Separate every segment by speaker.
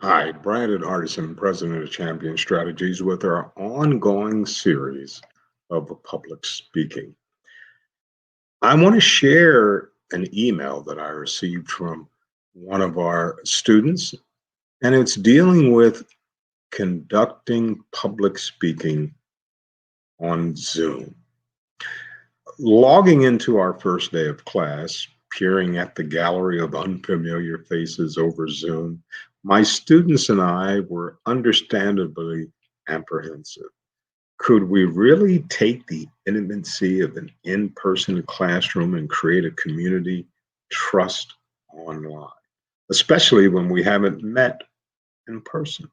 Speaker 1: Hi, Brandon Hardison, President of Champion Strategies, with our ongoing series of public speaking. I want to share an email that I received from one of our students, and it's dealing with conducting public speaking on Zoom. Logging into our first day of class, peering at the gallery of unfamiliar faces over Zoom, my students and I were understandably apprehensive. Could we really take the intimacy of an in person classroom and create a community trust online, especially when we haven't met in person?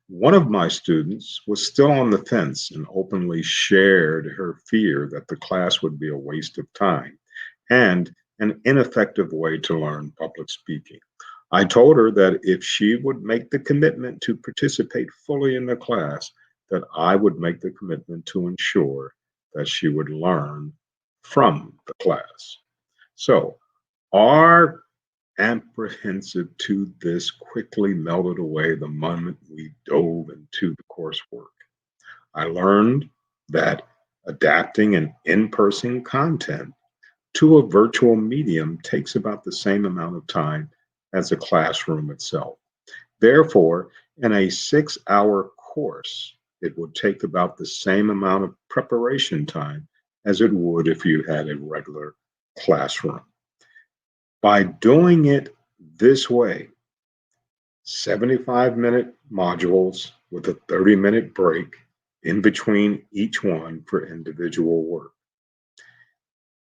Speaker 1: One of my students was still on the fence and openly shared her fear that the class would be a waste of time and an ineffective way to learn public speaking. I told her that if she would make the commitment to participate fully in the class, that I would make the commitment to ensure that she would learn from the class. So, our apprehensive to this quickly melted away the moment we dove into the coursework. I learned that adapting an in person content to a virtual medium takes about the same amount of time as a classroom itself. Therefore, in a 6 hour course, it would take about the same amount of preparation time as it would if you had a regular classroom. By doing it this way, 75-minute modules with a 30-minute break in between each one for individual work.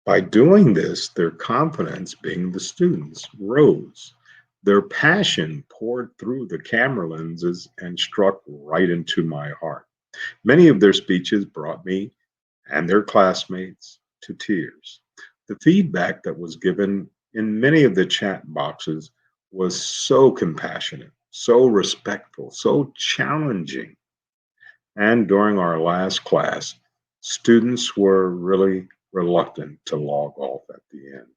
Speaker 1: By doing this, their confidence, being the students, rose. Their passion poured through the camera lenses and struck right into my heart. Many of their speeches brought me and their classmates to tears. The feedback that was given in many of the chat boxes was so compassionate, so respectful, so challenging. And during our last class, students were really reluctant to log off at the end.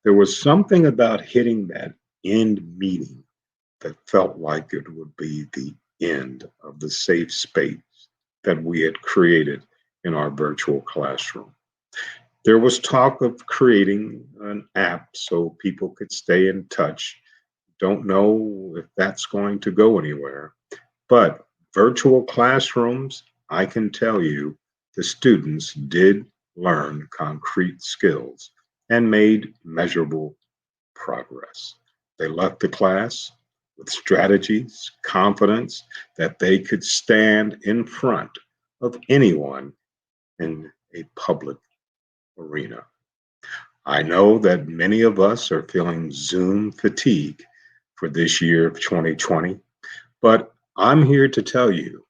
Speaker 1: There was something about hitting that end meeting that felt like it would be the end of the safe space that we had created in our virtual classroom. There was talk of creating an app so people could stay in touch. Don't know if that's going to go anywhere, but virtual classrooms, I can tell you, the students did learn concrete skills and made measurable progress. They left the class with strategies, confidence that they could stand in front of anyone in a public arena. I know that many of us are feeling Zoom fatigue for this year of 2020, but I'm here to tell you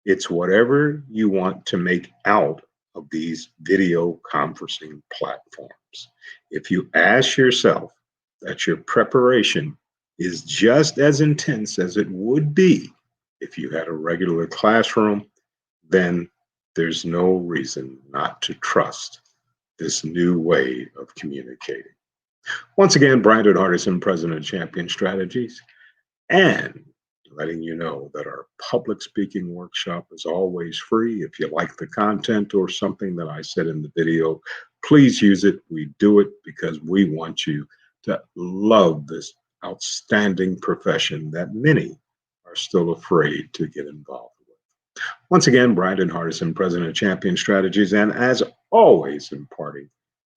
Speaker 1: it's whatever you want to make out of these video conferencing platforms. If you ask yourself that your preparation is just as intense as it would be if you had a regular classroom, then there's no reason not to trust this new way of communicating. Once again, Brandon Hardison, President of Champion Strategies, and letting you know that our public speaking workshop is always free. If you like the content or something that I said in the video, please use it. We do it because we want you to love this outstanding profession that many are still afraid to get involved with. Once again, Brandon Hardison, President of Champion Strategies, and as always, imparting,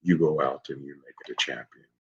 Speaker 1: you go out and you make it a champion.